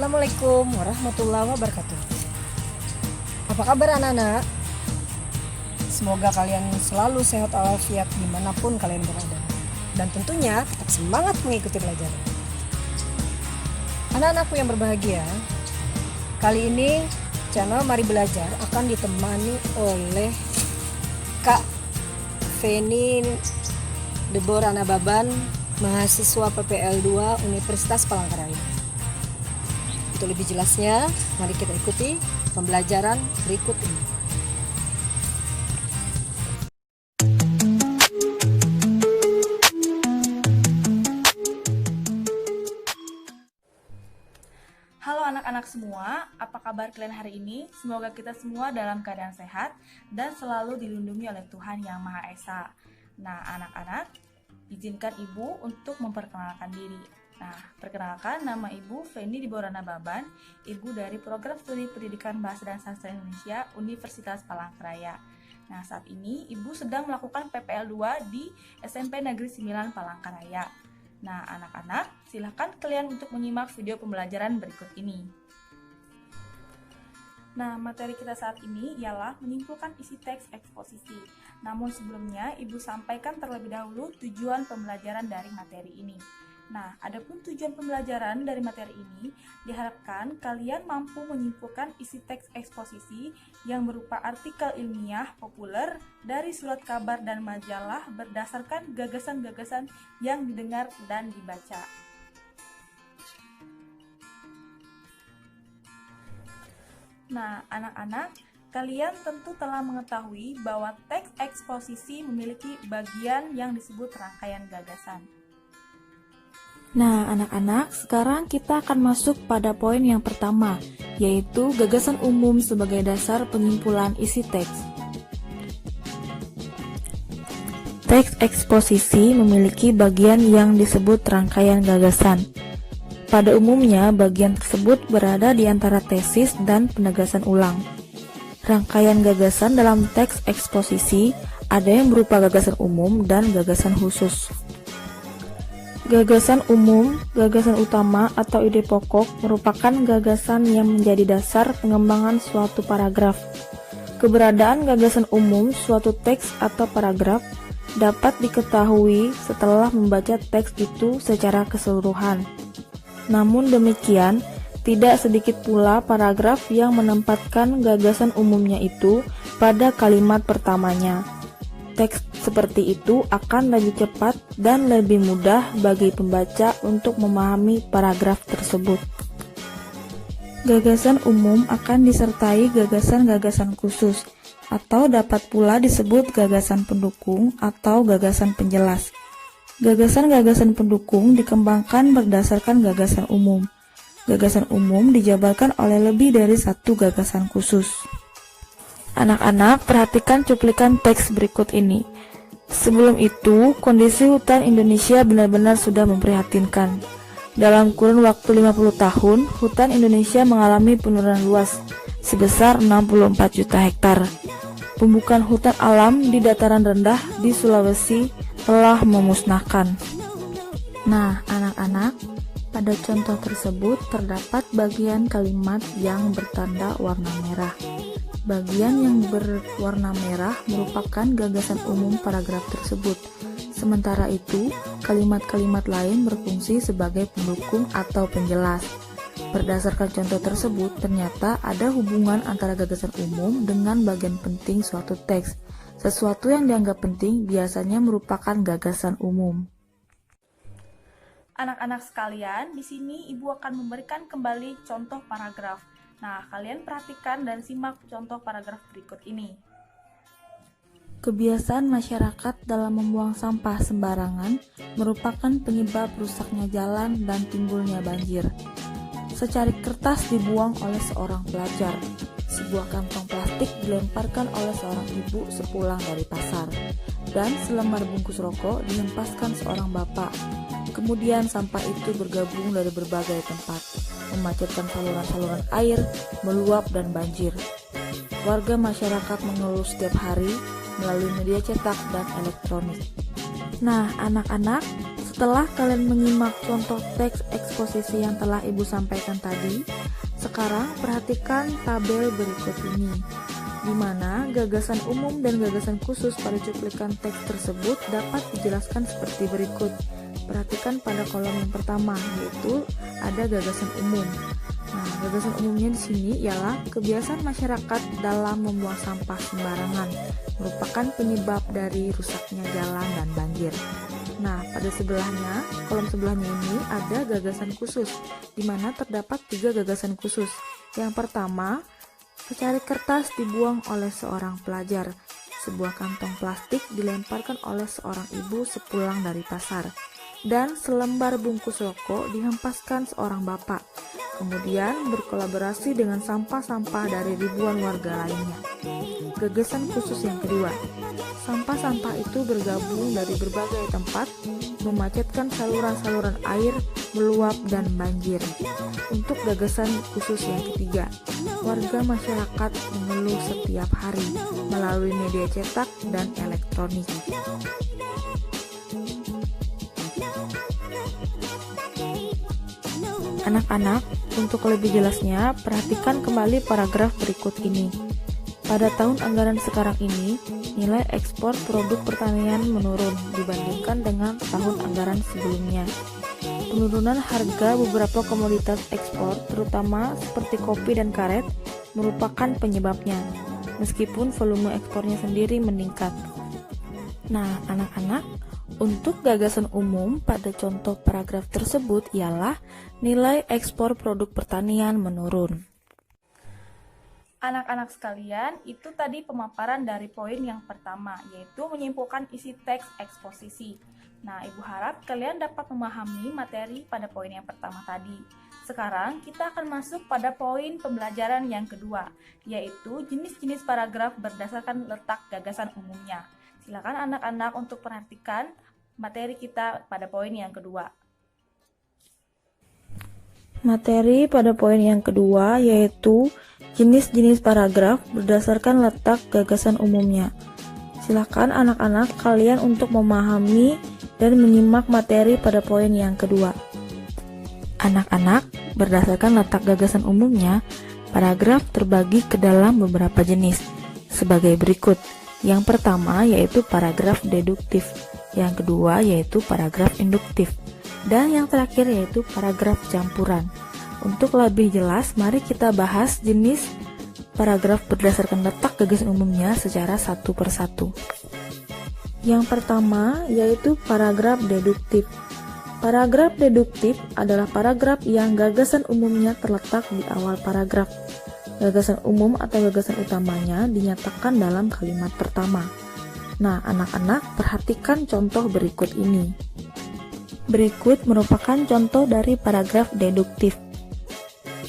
Assalamualaikum warahmatullahi wabarakatuh. Apa kabar anak-anak? Semoga kalian selalu sehat walafiat dimanapun kalian berada. Dan tentunya tetap semangat mengikuti pelajaran. Anak-anakku yang berbahagia, kali ini channel Mari Belajar akan ditemani oleh Kak Feni Deborah Nababan, mahasiswa PPL 2 Universitas Palangkaraya. Untuk lebih jelasnya, mari kita ikuti pembelajaran berikut ini. Halo anak-anak semua, apa kabar kalian hari ini? Semoga kita semua dalam keadaan sehat dan selalu dilindungi oleh Tuhan Yang Maha Esa. Nah, anak-anak, izinkan Ibu untuk memperkenalkan diri. Nah, perkenalkan, nama Ibu Feni Deborah Nababan, Ibu dari Program Studi Pendidikan Bahasa dan Sastra Indonesia Universitas Palangkaraya. Nah, saat ini Ibu sedang melakukan PPL 2 di SMP Negeri 9 Palangkaraya. Nah, anak-anak, silakan kalian untuk menyimak video pembelajaran berikut ini. Nah, materi kita saat ini ialah menyimpulkan isi teks eksposisi. Namun sebelumnya, Ibu sampaikan terlebih dahulu tujuan pembelajaran dari materi ini. Nah, adapun tujuan pembelajaran dari materi ini, diharapkan kalian mampu menyimpulkan isi teks eksposisi yang berupa artikel ilmiah populer dari surat kabar dan majalah berdasarkan gagasan-gagasan yang didengar dan dibaca. Nah, anak-anak, kalian tentu telah mengetahui bahwa teks eksposisi memiliki bagian yang disebut rangkaian gagasan. Nah, anak-anak, sekarang kita akan masuk pada poin yang pertama, yaitu gagasan umum sebagai dasar penyimpulan isi teks. Teks eksposisi memiliki bagian yang disebut rangkaian gagasan. Pada umumnya, bagian tersebut berada di antara tesis dan penegasan ulang. Rangkaian gagasan dalam teks eksposisi ada yang berupa gagasan umum dan gagasan khusus. Gagasan umum, gagasan utama atau ide pokok merupakan gagasan yang menjadi dasar pengembangan suatu paragraf. Keberadaan gagasan umum suatu teks atau paragraf dapat diketahui setelah membaca teks itu secara keseluruhan. Namun demikian, tidak sedikit pula paragraf yang menempatkan gagasan umumnya itu pada kalimat pertamanya. Teks seperti itu akan lebih cepat dan lebih mudah bagi pembaca untuk memahami paragraf tersebut. Gagasan umum akan disertai gagasan-gagasan khusus, atau dapat pula disebut gagasan pendukung atau gagasan penjelas. Gagasan-gagasan pendukung dikembangkan berdasarkan gagasan umum. Gagasan umum dijabarkan oleh lebih dari satu gagasan khusus. Anak-anak, perhatikan cuplikan teks berikut ini. Sebelum itu, kondisi hutan Indonesia benar-benar sudah memprihatinkan. Dalam kurun waktu 50 tahun, hutan Indonesia mengalami penurunan luas sebesar 64 juta hektar. Pembukaan hutan alam di dataran rendah di Sulawesi telah memusnahkan. Nah, anak-anak, pada contoh tersebut terdapat bagian kalimat yang bertanda warna merah. Bagian yang berwarna merah merupakan gagasan umum paragraf tersebut. Sementara itu, kalimat-kalimat lain berfungsi sebagai pendukung atau penjelas. Berdasarkan contoh tersebut, ternyata ada hubungan antara gagasan umum dengan bagian penting suatu teks. Sesuatu yang dianggap penting biasanya merupakan gagasan umum. Anak-anak sekalian, di sini Ibu akan memberikan kembali contoh paragraf. Nah, kalian perhatikan dan simak contoh paragraf berikut ini. Kebiasaan masyarakat dalam membuang sampah sembarangan merupakan penyebab rusaknya jalan dan timbulnya banjir. Secarik kertas dibuang oleh seorang pelajar. Sebuah kantong plastik dilemparkan oleh seorang ibu sepulang dari pasar. Dan selembar bungkus rokok dihempaskan seorang bapak. Kemudian sampah itu bergabung dari berbagai tempat, memacetkan saluran-saluran air, meluap dan banjir. Warga masyarakat mengeluh setiap hari melalui media cetak dan elektronik. Nah, anak-anak, Setelah kalian menyimak contoh teks eksposisi yang telah Ibu sampaikan tadi, sekarang perhatikan tabel berikut ini, di mana gagasan umum dan gagasan khusus pada cuplikan teks tersebut dapat dijelaskan seperti berikut. Perhatikan pada kolom yang pertama, yaitu ada gagasan umum. Nah, gagasan umumnya di sini ialah kebiasaan masyarakat dalam membuang sampah sembarangan, merupakan penyebab dari rusaknya jalan dan banjir. Nah, pada sebelahnya, kolom sebelahnya ini ada gagasan khusus, di mana terdapat 3 gagasan khusus. Yang pertama, secari kertas dibuang oleh seorang pelajar. Sebuah kantong plastik dilemparkan oleh seorang ibu sepulang dari pasar. Dan selembar bungkus rokok dihempaskan seorang bapak. Kemudian berkolaborasi dengan sampah-sampah dari ribuan warga lainnya. Gagasan khusus yang kedua, sampah-sampah itu bergabung dari berbagai tempat, memacetkan saluran-saluran air, meluap dan banjir. Untuk gagasan khusus yang ketiga, warga masyarakat mengeluh setiap hari melalui media cetak dan elektronik. Anak-anak, untuk lebih jelasnya, perhatikan kembali paragraf berikut ini. Pada tahun anggaran sekarang ini, nilai ekspor produk pertanian menurun dibandingkan dengan tahun anggaran sebelumnya. Penurunan harga beberapa komoditas ekspor, terutama seperti kopi dan karet, merupakan penyebabnya, meskipun volume ekspornya sendiri meningkat. Nah, anak-anak, untuk gagasan umum pada contoh paragraf tersebut ialah nilai ekspor produk pertanian menurun. Anak-anak sekalian, itu tadi pemaparan dari poin yang pertama, yaitu menyimpulkan isi teks eksposisi. Nah, Ibu harap kalian dapat memahami materi pada poin yang pertama tadi. Sekarang kita akan masuk pada poin pembelajaran yang kedua, yaitu jenis-jenis paragraf berdasarkan letak gagasan umumnya. Silakan anak-anak untuk perhatikan materi kita pada poin yang kedua. Materi pada poin yang kedua yaitu jenis-jenis paragraf berdasarkan letak gagasan umumnya. Silakan anak-anak kalian untuk memahami dan menyimak materi pada poin yang kedua. Anak-anak, berdasarkan letak gagasan umumnya, paragraf terbagi ke dalam beberapa jenis sebagai berikut. Yang pertama yaitu paragraf deduktif, yang kedua yaitu paragraf induktif, dan yang terakhir yaitu paragraf campuran. Untuk lebih jelas, mari kita bahas jenis paragraf berdasarkan letak gagasan umumnya secara satu persatu. Yang pertama yaitu paragraf deduktif. Paragraf deduktif adalah paragraf yang gagasan umumnya terletak di awal paragraf. Gagasan umum atau gagasan utamanya dinyatakan dalam kalimat pertama. Nah, anak-anak perhatikan contoh berikut ini. Berikut merupakan contoh dari paragraf deduktif.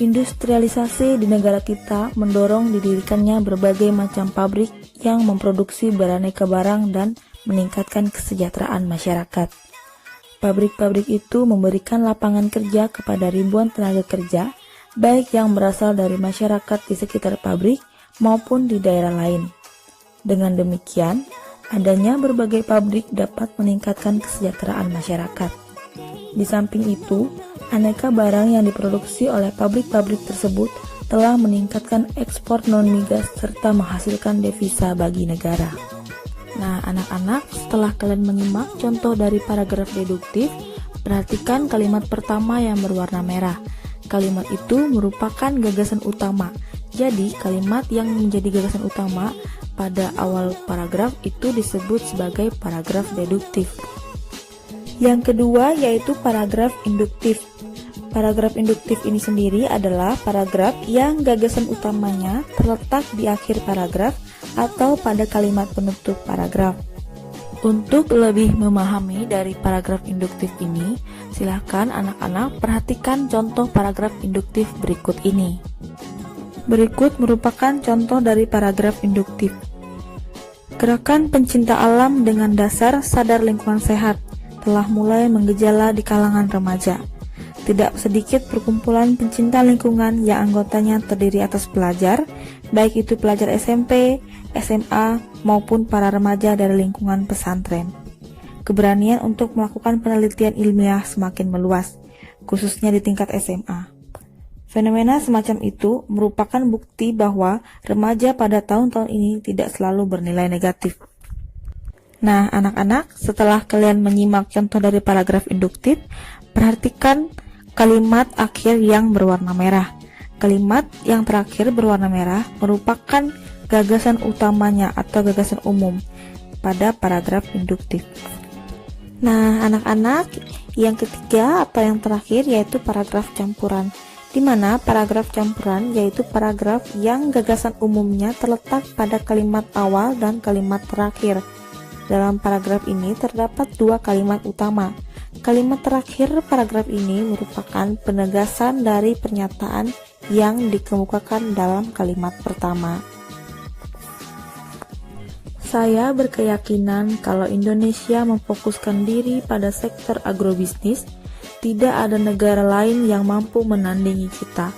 Industrialisasi di negara kita mendorong didirikannya berbagai macam pabrik yang memproduksi beraneka barang dan meningkatkan kesejahteraan masyarakat. Pabrik-pabrik itu memberikan lapangan kerja kepada ribuan tenaga kerja, baik yang berasal dari masyarakat di sekitar pabrik maupun di daerah lain. Dengan demikian, adanya berbagai pabrik dapat meningkatkan kesejahteraan masyarakat. Di samping itu, aneka barang yang diproduksi oleh pabrik-pabrik tersebut telah meningkatkan ekspor non-migas serta menghasilkan devisa bagi negara. Nah, anak-anak, setelah kalian menyimak contoh dari paragraf deduktif, perhatikan kalimat pertama yang berwarna merah. Kalimat itu merupakan gagasan utama. Jadi, kalimat yang menjadi gagasan utama pada awal paragraf itu disebut sebagai paragraf deduktif. Yang kedua yaitu paragraf induktif. Paragraf induktif ini sendiri adalah paragraf yang gagasan utamanya terletak di akhir paragraf atau pada kalimat penutup paragraf. Untuk lebih memahami dari paragraf induktif ini, silakan anak-anak perhatikan contoh paragraf induktif berikut ini. Berikut merupakan contoh dari paragraf induktif. Gerakan pencinta alam dengan dasar sadar lingkungan sehat telah mulai menggejala di kalangan remaja. Tidak sedikit perkumpulan pencinta lingkungan yang anggotanya terdiri atas pelajar, baik itu pelajar SMP, SMA, maupun para remaja dari lingkungan pesantren. keberanian untuk melakukan penelitian ilmiah semakin meluas, khususnya di tingkat SMA. Fenomena semacam itu merupakan bukti bahwa remaja pada tahun-tahun ini tidak selalu bernilai negatif. Nah, anak-anak, setelah kalian menyimak contoh dari paragraf induktif, perhatikan kalimat akhir yang berwarna merah. Kalimat yang terakhir berwarna merah merupakan gagasan utamanya atau gagasan umum pada paragraf induktif. Nah, anak-anak, yang ketiga atau yang terakhir yaitu paragraf campuran, di mana paragraf campuran yaitu paragraf yang gagasan umumnya terletak pada kalimat awal dan kalimat terakhir. Dalam paragraf ini terdapat dua kalimat utama. Kalimat terakhir paragraf ini merupakan penegasan dari pernyataan yang dikemukakan dalam kalimat pertama. Saya berkeyakinan kalau Indonesia memfokuskan diri pada sektor agrobisnis, tidak ada negara lain yang mampu menandingi kita.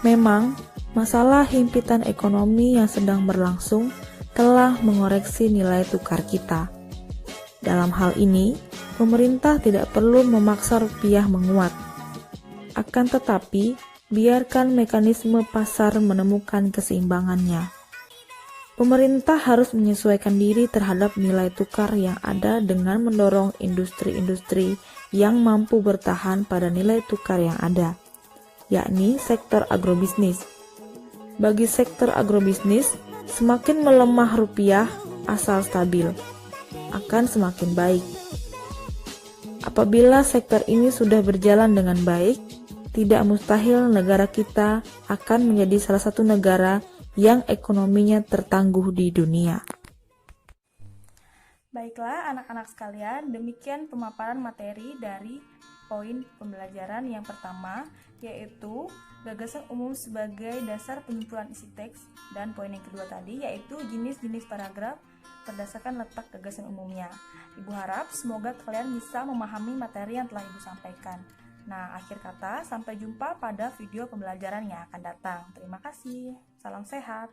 Memang, masalah himpitan ekonomi yang sedang berlangsung telah mengoreksi nilai tukar kita. Dalam hal ini, pemerintah tidak perlu memaksa rupiah menguat. Akan tetapi, biarkan mekanisme pasar menemukan keseimbangannya. Pemerintah harus menyesuaikan diri terhadap nilai tukar yang ada dengan mendorong industri-industri yang mampu bertahan pada nilai tukar yang ada, yakni sektor agrobisnis. Bagi sektor agrobisnis, semakin melemah rupiah asal stabil, akan semakin baik. Apabila sektor ini sudah berjalan dengan baik, tidak mustahil negara kita akan menjadi salah satu negara yang ekonominya tertangguh di dunia. Baiklah anak-anak sekalian, demikian pemaparan materi dari poin pembelajaran yang pertama, yaitu gagasan umum sebagai dasar penyimpulan isi teks, dan poin yang kedua tadi yaitu jenis-jenis paragraf berdasarkan letak gagasan umumnya. Ibu harap semoga kalian bisa memahami materi yang telah Ibu sampaikan. Nah, akhir kata, sampai jumpa pada video pembelajaran yang akan datang. Terima kasih. Salam sehat.